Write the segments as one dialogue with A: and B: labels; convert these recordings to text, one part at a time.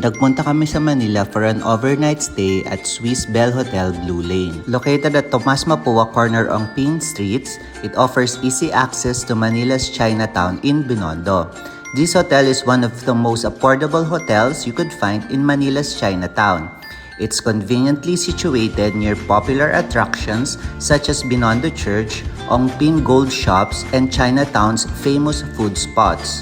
A: Nagpunta kami sa Manila for an overnight stay at Swiss-Belhotel Blulane. Located at Tomas Mapua corner Ongpin streets, it offers easy access to Manila's Chinatown in Binondo. This hotel is one of the most affordable hotels you could find in Manila's Chinatown. It's conveniently situated near popular attractions such as Binondo Church, Ongpin Gold Shops, and Chinatown's famous food spots.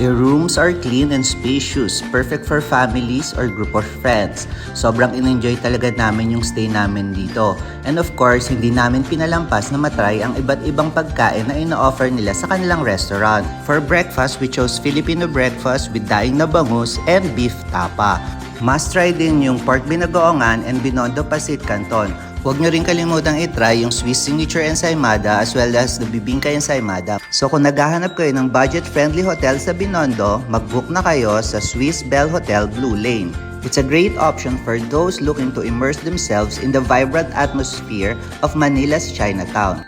A: The rooms are clean and spacious, perfect for families or group of friends. Sobrang in-enjoy talaga namin yung stay namin dito. And of course, hindi namin pinalampas na matry ang iba't ibang pagkain na ino-offer nila sa kanilang restaurant. For breakfast, we chose Filipino breakfast with daing na bangus and beef tapa. Must try din yung pork binagoongan and Binondo Pasit Canton. Huwag nyo rin kalimutang itry yung Swiss signature ensaymada as well as the bibingka ensaymada. So kung naghahanap kayo ng budget-friendly hotel sa Binondo, mag-book na kayo sa Swiss-Belhotel Blulane. It's a great option for those looking to immerse themselves in the vibrant atmosphere of Manila's Chinatown.